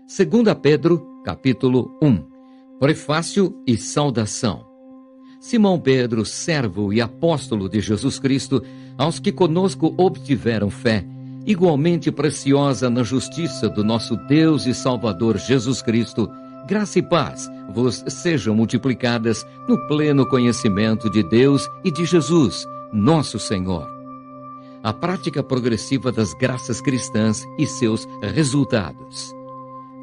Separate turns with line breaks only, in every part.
2 Pedro, capítulo 1. Prefácio e saudação. Simão Pedro, servo e apóstolo de Jesus Cristo, aos que conosco obtiveram fé, igualmente preciosa na justiça do nosso Deus e Salvador Jesus Cristo, graça e paz vos sejam multiplicadas no pleno conhecimento de Deus e de Jesus, nosso Senhor. A prática progressiva das graças cristãs e seus resultados.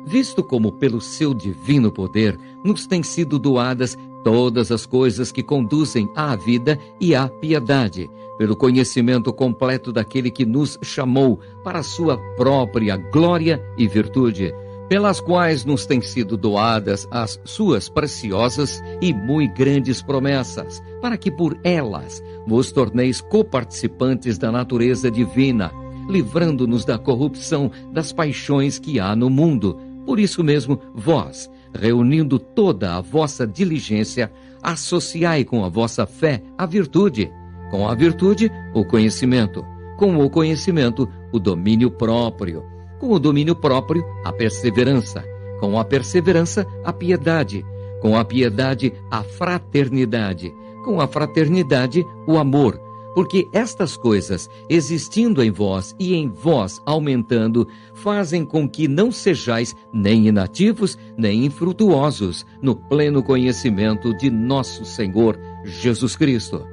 Visto como pelo seu divino poder nos têm sido doadas todas as coisas que conduzem à vida e à piedade, pelo conhecimento completo daquele que nos chamou para a sua própria glória e virtude, pelas quais nos têm sido doadas as suas preciosas e muito grandes promessas, para que por elas vos torneis coparticipantes da natureza divina, livrando-nos da corrupção das paixões que há no mundo. Por isso mesmo, vós, reunindo toda a vossa diligência, associai com a vossa fé a virtude, com a virtude, o conhecimento, com o conhecimento, o domínio próprio, com o domínio próprio, a perseverança, com a perseverança, a piedade, com a piedade, a fraternidade, com a fraternidade, o amor, porque estas coisas, existindo em vós e em vós aumentando, fazem com que não sejais nem inativos, nem infrutuosos no pleno conhecimento de nosso Senhor Jesus Cristo.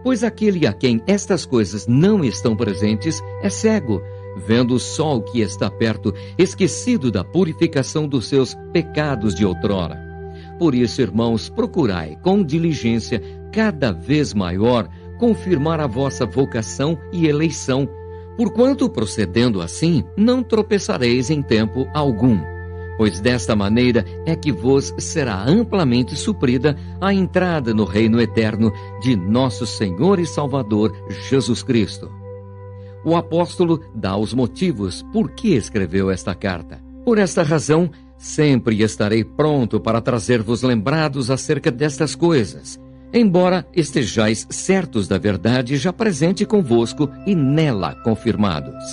Pois aquele a quem estas coisas não estão presentes é cego, vendo o sol que está perto, esquecido da purificação dos seus pecados de outrora. Por isso, irmãos, procurai com diligência cada vez maior confirmar a vossa vocação e eleição, porquanto, procedendo assim, não tropeçareis em tempo algum, pois desta maneira é que vos será amplamente suprida a entrada no reino eterno de nosso Senhor e Salvador Jesus Cristo. O apóstolo dá os motivos por que escreveu esta carta. Por esta razão, sempre estarei pronto para trazer-vos lembrados acerca destas coisas, embora estejais certos da verdade já presente convosco e nela confirmados.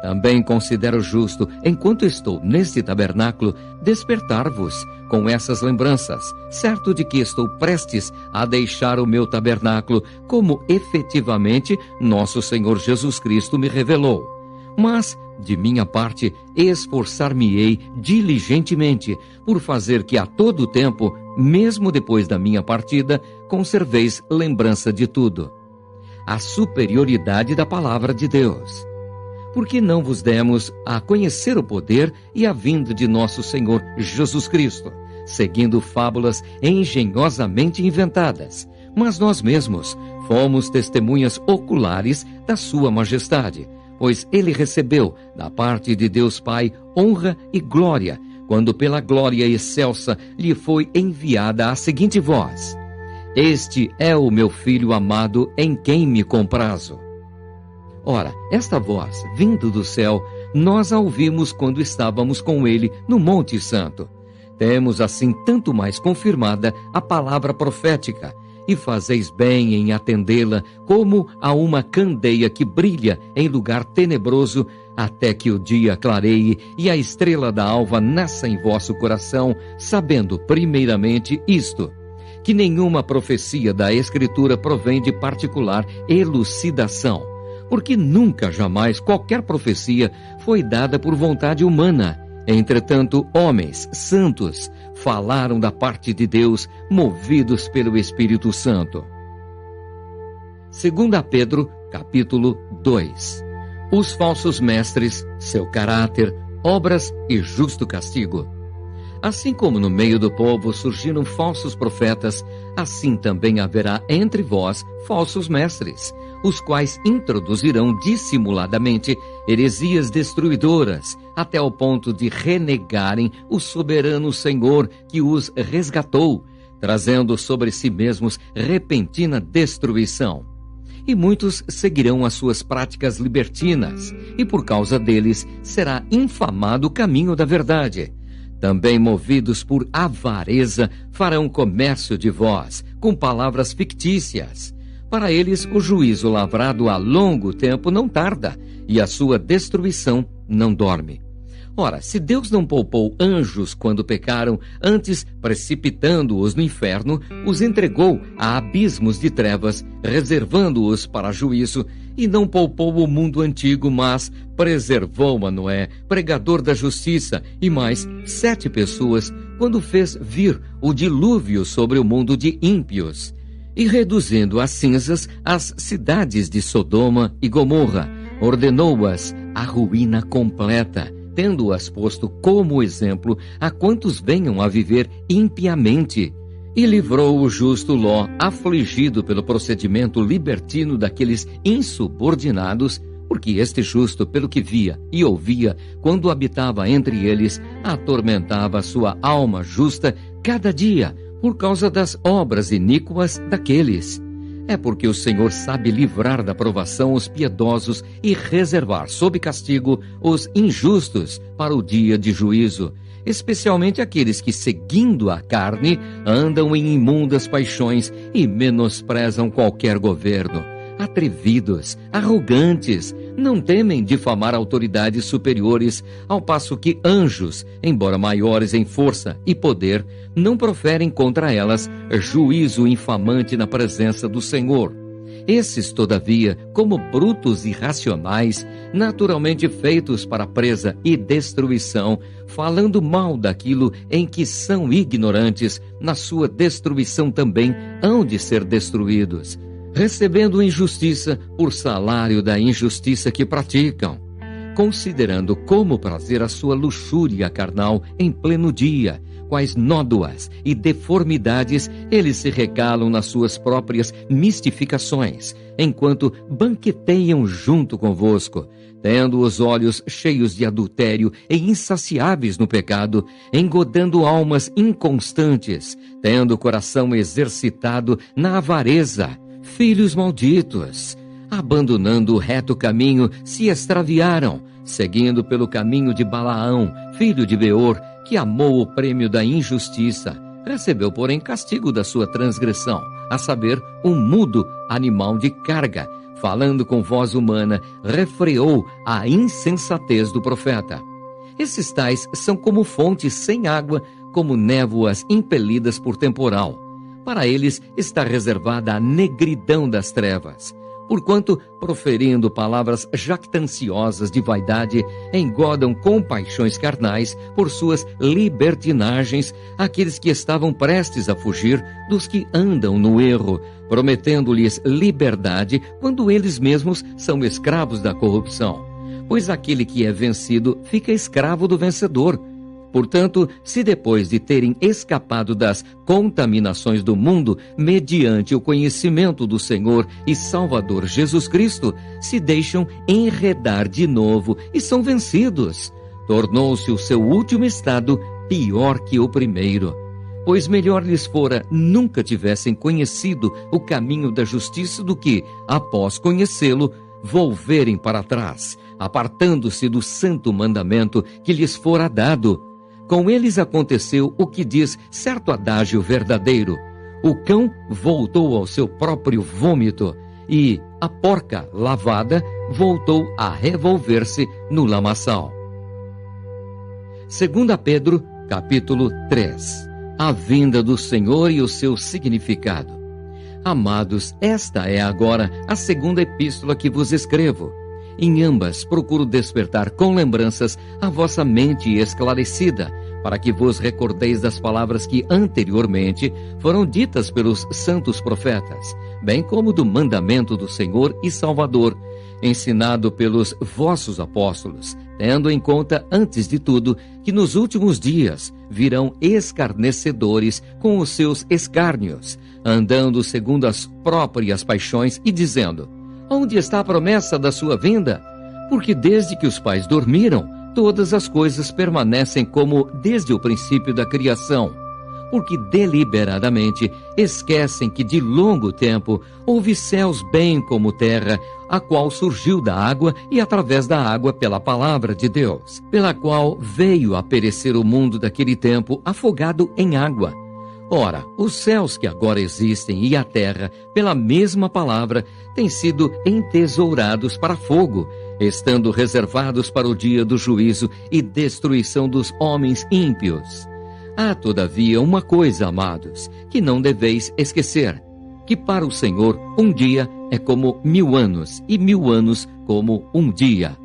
Também considero justo, enquanto estou neste tabernáculo, despertar-vos com essas lembranças, certo de que estou prestes a deixar o meu tabernáculo, como efetivamente nosso Senhor Jesus Cristo me revelou. Mas, de minha parte, esforçar-me-ei diligentemente por fazer que a todo tempo, mesmo depois da minha partida, conserveis lembrança de tudo. A superioridade da palavra de Deus. Porque não vos demos a conhecer o poder e a vinda de nosso Senhor Jesus Cristo, seguindo fábulas engenhosamente inventadas, mas nós mesmos fomos testemunhas oculares da sua majestade, pois ele recebeu, da parte de Deus Pai, honra e glória, quando pela glória excelsa lhe foi enviada a seguinte voz: Este é o meu Filho amado, em quem me comprazo. Ora, esta voz, vindo do céu, nós a ouvimos quando estávamos com ele no Monte Santo. Temos assim tanto mais confirmada a palavra profética, e fazeis bem em atendê-la como a uma candeia que brilha em lugar tenebroso, até que o dia clareie e a estrela da alva nasça em vosso coração, sabendo primeiramente isto, que nenhuma profecia da Escritura provém de particular elucidação, porque nunca jamais qualquer profecia foi dada por vontade humana. Entretanto, homens santos falaram da parte de Deus, movidos pelo Espírito Santo. 2 Pedro, capítulo 2. Os falsos mestres, seu caráter, obras e justo castigo. Assim como no meio do povo surgiram falsos profetas, assim também haverá entre vós falsos mestres, os quais introduzirão dissimuladamente heresias destruidoras, até ao ponto de renegarem o soberano Senhor que os resgatou, trazendo sobre si mesmos repentina destruição. E muitos seguirão as suas práticas libertinas, e por causa deles será infamado o caminho da verdade. Também movidos por avareza, farão comércio de vós, com palavras fictícias. Para eles, o juízo lavrado há longo tempo não tarda, e a sua destruição não dorme. Ora, se Deus não poupou anjos quando pecaram, antes, precipitando-os no inferno, os entregou a abismos de trevas, reservando-os para juízo, e não poupou o mundo antigo, mas preservou a Noé, pregador da justiça, e mais 7 pessoas, quando fez vir o dilúvio sobre o mundo de ímpios, e reduzindo a cinzas as cidades de Sodoma e Gomorra, ordenou-as à ruína completa, tendo-as posto como exemplo a quantos venham a viver impiamente, e livrou o justo Ló, afligido pelo procedimento libertino daqueles insubordinados, porque este justo, pelo que via e ouvia, quando habitava entre eles, atormentava sua alma justa cada dia, por causa das obras iníquas daqueles. É porque o Senhor sabe livrar da provação os piedosos e reservar sob castigo os injustos para o dia de juízo, especialmente aqueles que, seguindo a carne, andam em imundas paixões e menosprezam qualquer governo. Atrevidos, arrogantes, não temem difamar autoridades superiores, ao passo que anjos, embora maiores em força e poder, não proferem contra elas juízo infamante na presença do Senhor. Esses, todavia, como brutos irracionais, naturalmente feitos para presa e destruição, falando mal daquilo em que são ignorantes, na sua destruição também hão de ser destruídos, recebendo injustiça por salário da injustiça que praticam, considerando como prazer a sua luxúria carnal em pleno dia, quais nódoas e deformidades eles se regalam nas suas próprias mistificações, enquanto banqueteiam junto convosco, tendo os olhos cheios de adultério e insaciáveis no pecado, engodando almas inconstantes, tendo o coração exercitado na avareza. Filhos malditos, abandonando o reto caminho, se extraviaram, seguindo pelo caminho de Balaão, filho de Beor, que amou o prêmio da injustiça, recebeu, porém, castigo da sua transgressão, a saber, um mudo animal de carga, falando com voz humana, refreou a insensatez do profeta. Esses tais são como fontes sem água, como névoas impelidas por temporal. Para eles está reservada a negridão das trevas, porquanto, proferindo palavras jactanciosas de vaidade, engodam com paixões carnais por suas libertinagens aqueles que estavam prestes a fugir dos que andam no erro, prometendo-lhes liberdade quando eles mesmos são escravos da corrupção. Pois aquele que é vencido fica escravo do vencedor. Portanto, se depois de terem escapado das contaminações do mundo, mediante o conhecimento do Senhor e Salvador Jesus Cristo, se deixam enredar de novo e são vencidos, tornou-se o seu último estado pior que o primeiro. Pois melhor lhes fora nunca tivessem conhecido o caminho da justiça do que, após conhecê-lo, volverem para trás, apartando-se do santo mandamento que lhes fora dado. Com eles aconteceu o que diz certo adágio verdadeiro: o cão voltou ao seu próprio vômito, e a porca lavada voltou a revolver-se no lamaçal. 2 Pedro, capítulo 3. A vinda do Senhor e o seu significado. Amados, esta é agora a segunda epístola que vos escrevo. Em ambas procuro despertar com lembranças a vossa mente esclarecida, para que vos recordeis das palavras que anteriormente foram ditas pelos santos profetas, bem como do mandamento do Senhor e Salvador, ensinado pelos vossos apóstolos, tendo em conta, antes de tudo, que nos últimos dias virão escarnecedores com os seus escárnios, andando segundo as próprias paixões e dizendo: onde está a promessa da sua vinda? Porque desde que os pais dormiram, todas as coisas permanecem como desde o princípio da criação. Porque deliberadamente esquecem que de longo tempo houve céus bem como terra, a qual surgiu da água e através da água pela palavra de Deus, pela qual veio a perecer o mundo daquele tempo afogado em água. Ora, os céus que agora existem e a terra, pela mesma palavra, têm sido entesourados para fogo, estando reservados para o dia do juízo e destruição dos homens ímpios. Há, todavia, uma coisa, amados, que não deveis esquecer, que para o Senhor um dia é como 1000 anos, e 1000 anos como um dia.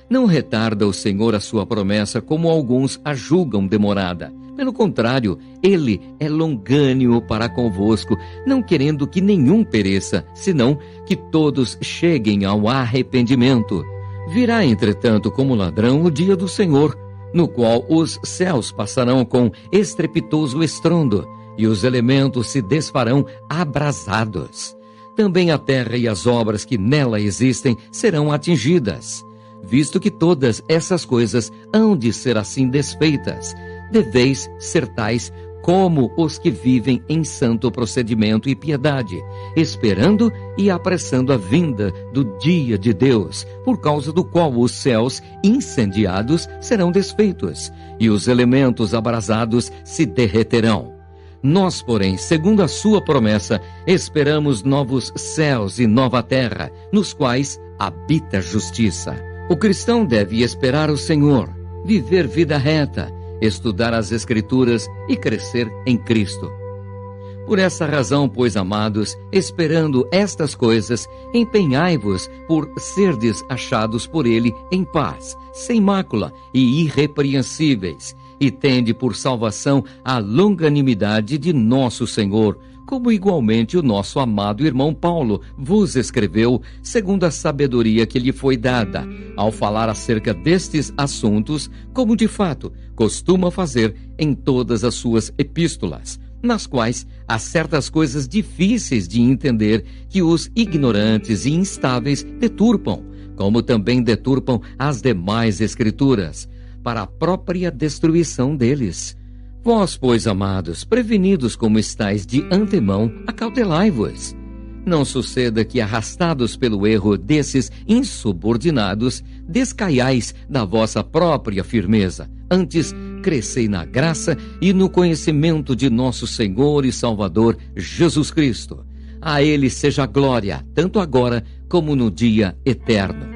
Não retarda o Senhor a sua promessa, como alguns a julgam demorada. Pelo contrário, ele é longânimo para convosco, não querendo que nenhum pereça, senão que todos cheguem ao arrependimento. Virá, entretanto, como ladrão o dia do Senhor, no qual os céus passarão com estrepitoso estrondo, e os elementos se desfarão abrasados. Também a terra e as obras que nela existem serão atingidas. Visto que todas essas coisas hão de ser assim desfeitas, deveis ser tais como os que vivem em santo procedimento e piedade, esperando e apressando a vinda do dia de Deus, por causa do qual os céus incendiados serão desfeitos, e os elementos abrasados se derreterão. Nós, porém, segundo a sua promessa, esperamos novos céus e nova terra, nos quais habita a justiça. O cristão deve esperar o Senhor, viver vida reta, estudar as Escrituras e crescer em Cristo. Por essa razão, pois, amados, esperando estas coisas, empenhai-vos por serdes achados por ele em paz, sem mácula e irrepreensíveis, e tende por salvação a longanimidade de nosso Senhor, como igualmente o nosso amado irmão Paulo vos escreveu, segundo a sabedoria que lhe foi dada, ao falar acerca destes assuntos, como de fato costuma fazer em todas as suas epístolas, nas quais há certas coisas difíceis de entender que os ignorantes e instáveis deturpam, como também deturpam as demais Escrituras, para a própria destruição deles. Vós, pois, amados, prevenidos como estáis de antemão, acautelai-vos. Não suceda que, arrastados pelo erro desses insubordinados, descaiais da vossa própria firmeza. Antes, crescei na graça e no conhecimento de nosso Senhor e Salvador, Jesus Cristo. A Ele seja glória, tanto agora como no dia eterno.